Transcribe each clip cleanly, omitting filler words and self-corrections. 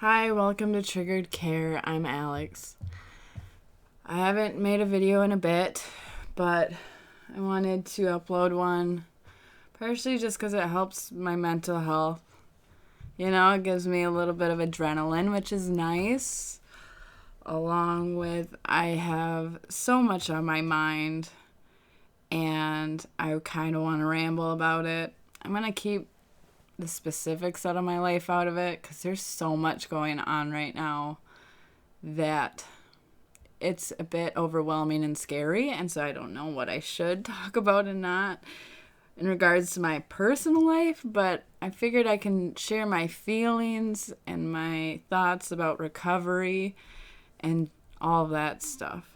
Hi, welcome to Triggered Care. I'm Alex. I haven't made a video in a bit, but I wanted to upload one partially just because it helps my mental health. It gives me a little bit of adrenaline, which is nice. Along with, I have so much on my mind, and I kind of want to ramble about it. I'm going to keep the specifics out of my life out of it because there's so much going on right now that it's a bit overwhelming and scary, and so I don't know what I should talk about and not in regards to my personal life, but I figured I can share my feelings and my thoughts about recovery and all of that stuff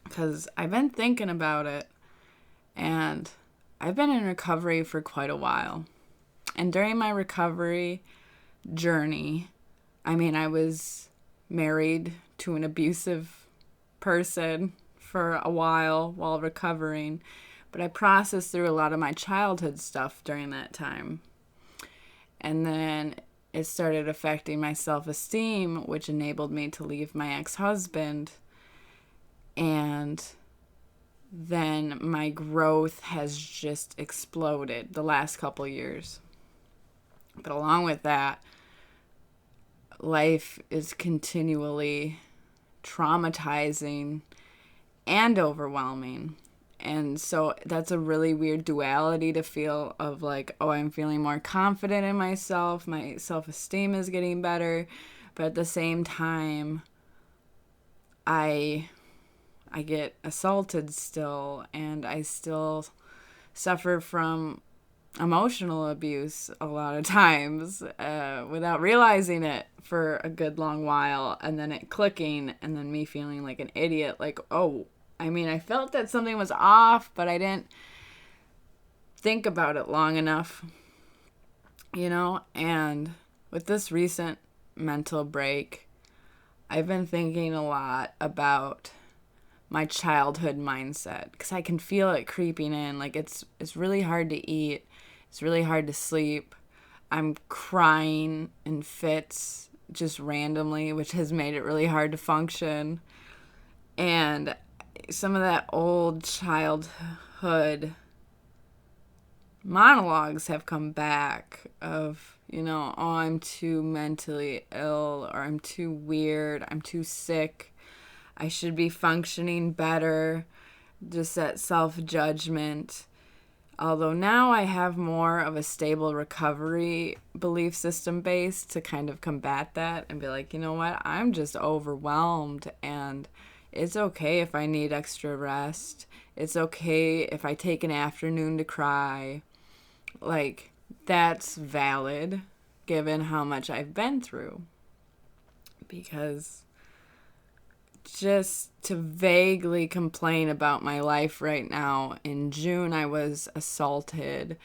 because I've been thinking about it, and I've been in recovery for quite a while. And during my recovery journey, I was married to an abusive person for a while recovering, but I processed through a lot of my childhood stuff during that time. And then it started affecting my self-esteem, which enabled me to leave my ex-husband. And then my growth has just exploded the last couple years. But along with that, life is continually traumatizing and overwhelming. And so that's a really weird duality to feel of like, oh, I'm feeling more confident in myself. My self-esteem is getting better. But at the same time, I get assaulted still, and I still suffer from emotional abuse a lot of times without realizing it for a good long while, and then it clicking, and then me feeling like an idiot, like, oh, I felt that something was off, but I didn't think about it long enough, and with this recent mental break, I've been thinking a lot about my childhood mindset because I can feel it creeping in. Like it's really hard to eat. It's really hard to sleep. I'm crying in fits just randomly, which has made it really hard to function. And some of that old childhood monologues have come back of, oh, I'm too mentally ill, or I'm too weird, I'm too sick, I should be functioning better, just that self-judgment. Although now I have more of a stable recovery belief system base to kind of combat that and be like, you know what, I'm just overwhelmed, and it's okay if I need extra rest. It's okay if I take an afternoon to cry. Like, that's valid given how much I've been through. Because just to vaguely complain about my life right now, in June I was assaulted,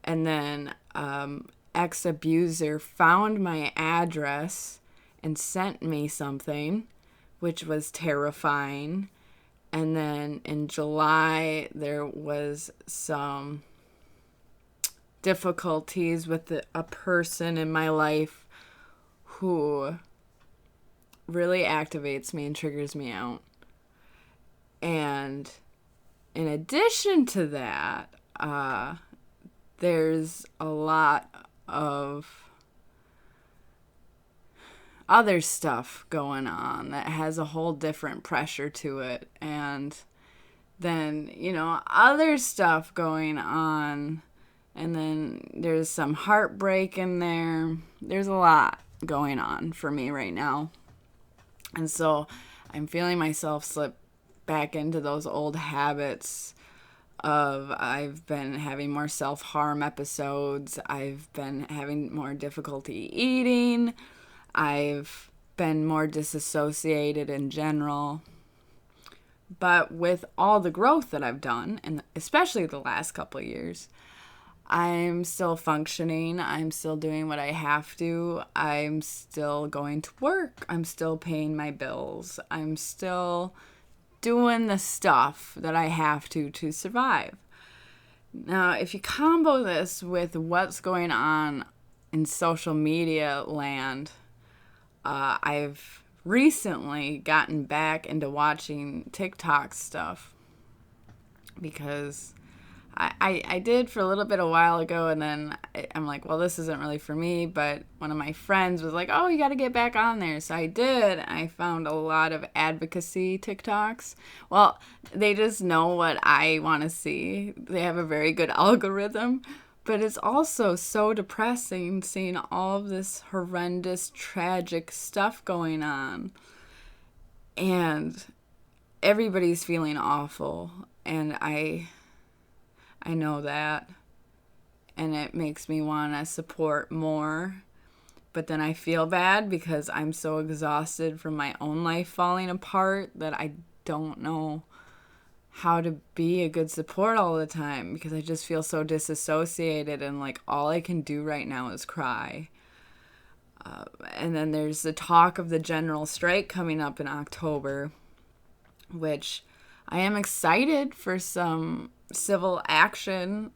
and then ex-abuser found my address and sent me something, which was terrifying. And then in July there was some difficulties with a person in my life who really activates me and triggers me out. And in addition to that, there's a lot of other stuff going on that has a whole different pressure to it. And then, other stuff going on. And then there's some heartbreak in there. There's a lot going on for me right now. And so I'm feeling myself slip back into those old habits of I've been having more self-harm episodes. I've been having more difficulty eating. I've been more disassociated in general. But with all the growth that I've done, and especially the last couple of years, I'm still functioning. I'm still doing what I have to. I'm still going to work. I'm still paying my bills. I'm still doing the stuff that I have to survive. Now, if you combo this with what's going on in social media land, I've recently gotten back into watching TikTok stuff because I did for a little bit a while ago, and then I'm like, well, this isn't really for me, but one of my friends was like, oh, you got to get back on there. So I did. I found a lot of advocacy TikToks. Well, they just know what I want to see. They have a very good algorithm, but it's also so depressing seeing all of this horrendous, tragic stuff going on. And everybody's feeling awful, and I know that, and it makes me want to support more. But then I feel bad because I'm so exhausted from my own life falling apart that I don't know how to be a good support all the time, because I just feel so disassociated, and like all I can do right now is cry. And then there's the talk of the general strike coming up in October, which I am excited for some civil action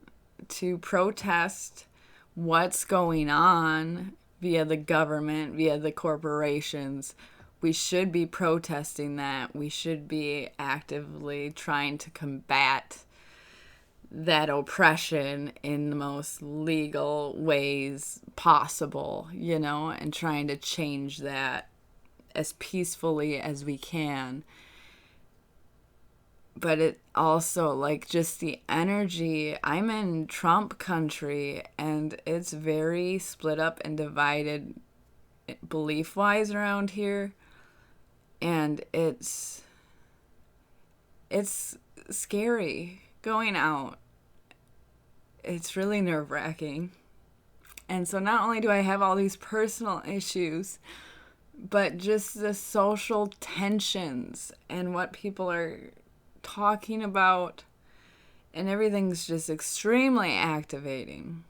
to protest what's going on via the government, via the corporations. We should be protesting that. We should be actively trying to combat that oppression in the most legal ways possible, and trying to change that as peacefully as we can. But it also, like, just the energy. I'm in Trump country, and it's very split up and divided belief-wise around here. And it's scary going out. It's really nerve-wracking. And so not only do I have all these personal issues, but just the social tensions and what people are talking about, and everything's just extremely activating.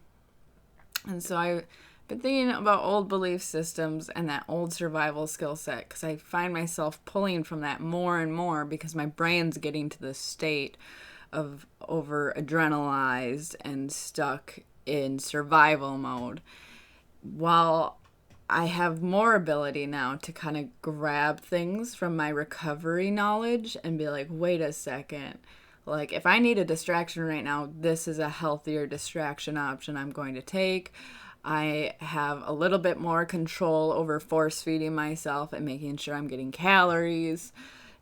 And so I've been thinking about old belief systems and that old survival skill set, because I find myself pulling from that more and more, because my brain's getting to this state of over adrenalized and stuck in survival mode, while I have more ability now to kind of grab things from my recovery knowledge and be like, wait a second. Like, if I need a distraction right now, this is a healthier distraction option I'm going to take. I have a little bit more control over force feeding myself and making sure I'm getting calories.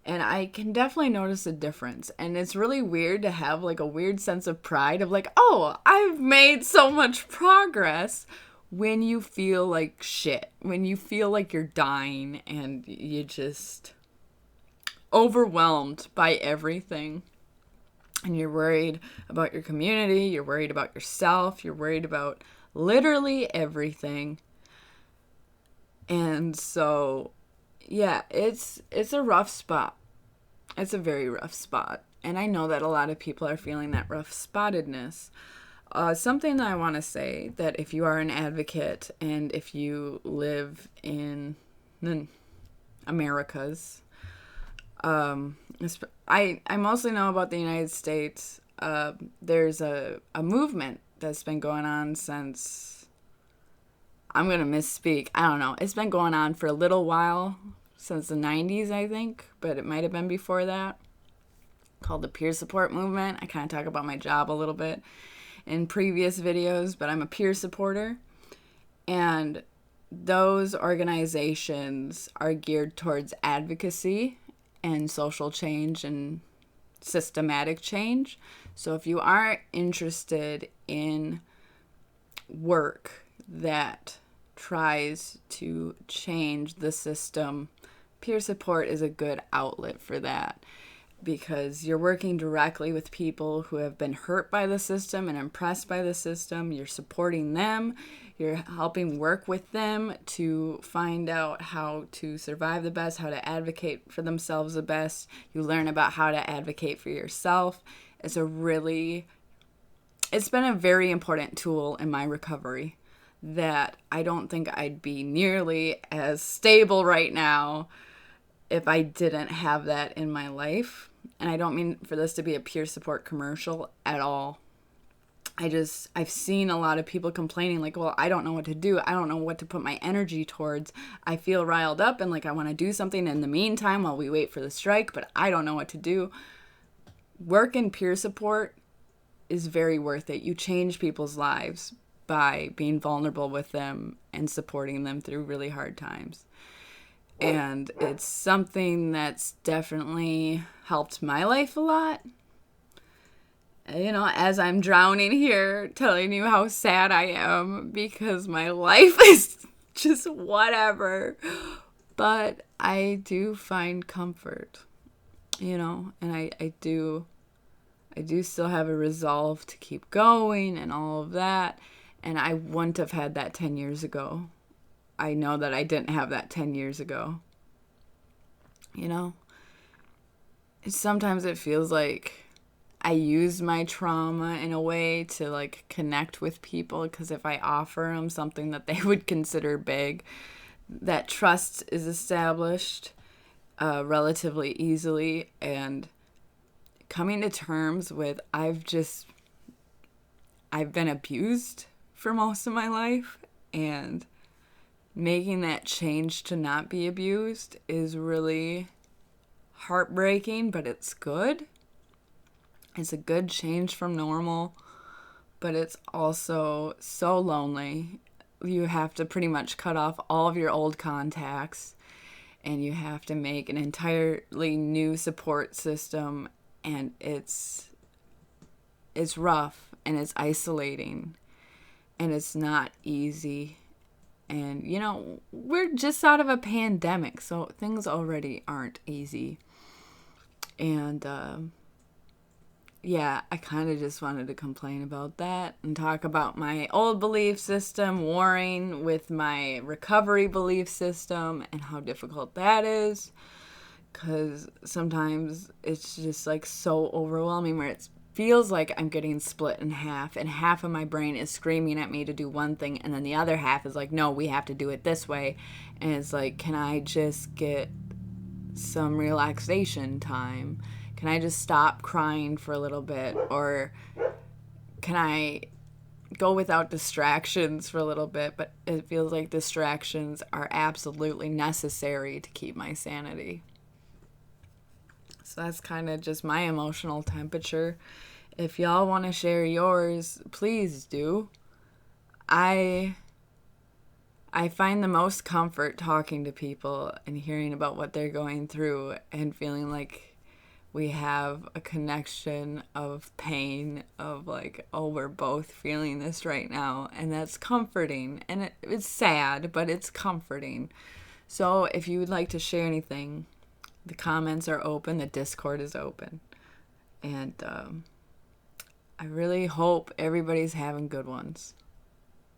And I can definitely notice a difference. And it's really weird to have like a weird sense of pride of like, oh, I've made so much progress. When you feel like shit, when you feel like you're dying and you just overwhelmed by everything, and you're worried about your community, you're worried about yourself, you're worried about literally everything. And so, yeah, it's a rough spot. It's a very rough spot. And I know that a lot of people are feeling that rough spottedness. Something that I want to say, that if you are an advocate and if you live in the Americas, I mostly know about the United States. There's a movement that's been going on since, I'm going to misspeak, I don't know. It's been going on for a little while, since the 90s, I think, but it might have been before that, called the peer support movement. I kind of talk about my job a little bit in previous videos, but I'm a peer supporter, and those organizations are geared towards advocacy and social change and systematic change. So if you are interested in work that tries to change the system, peer support is a good outlet for that, because you're working directly with people who have been hurt by the system and impressed by the system. You're supporting them. You're helping work with them to find out how to survive the best, how to advocate for themselves the best. You learn about how to advocate for yourself. It's been a very important tool in my recovery that I don't think I'd be nearly as stable right now if I didn't have that in my life. And I don't mean for this to be a peer support commercial at all. I've seen a lot of people complaining like, well, I don't know what to do. I don't know what to put my energy towards. I feel riled up and like I want to do something in the meantime while we wait for the strike, but I don't know what to do. Work and peer support is very worth it. You change people's lives by being vulnerable with them and supporting them through really hard times. And it's something that's definitely helped my life a lot. You know, as I'm drowning here telling you how sad I am because my life is just whatever. But I do find comfort, you know, and I do still have a resolve to keep going and all of that. And I wouldn't have had that 10 years ago. I know that I didn't have that 10 years ago. You know, sometimes it feels like I use my trauma in a way to like connect with people, because if I offer them something that they would consider big, that trust is established relatively easily. And coming to terms with I've been abused for most of my life, and making that change to not be abused is really heartbreaking, but it's good. It's a good change from normal, but it's also so lonely. You have to pretty much cut off all of your old contacts, and you have to make an entirely new support system, and it's rough, and it's isolating, and it's not easy. And, you know, we're just out of a pandemic, so things already aren't easy. And, yeah, I kind of just wanted to complain about that and talk about my old belief system warring with my recovery belief system and how difficult that is. Because sometimes it's just like so overwhelming where it feels like I'm getting split in half, and half of my brain is screaming at me to do one thing, and then the other half is like, no, we have to do it this way. And it's like, can I just get some relaxation time? Can I just stop crying for a little bit? Or can I go without distractions for a little bit? But it feels like distractions are absolutely necessary to keep my sanity. So that's kind of just my emotional temperature. If y'all want to share yours, please do. I find the most comfort talking to people and hearing about what they're going through and feeling like we have a connection of pain, of like, oh, we're both feeling this right now. And that's comforting. And it's sad, but it's comforting. So if you would like to share anything, the comments are open. The Discord is open. And I really hope everybody's having good ones.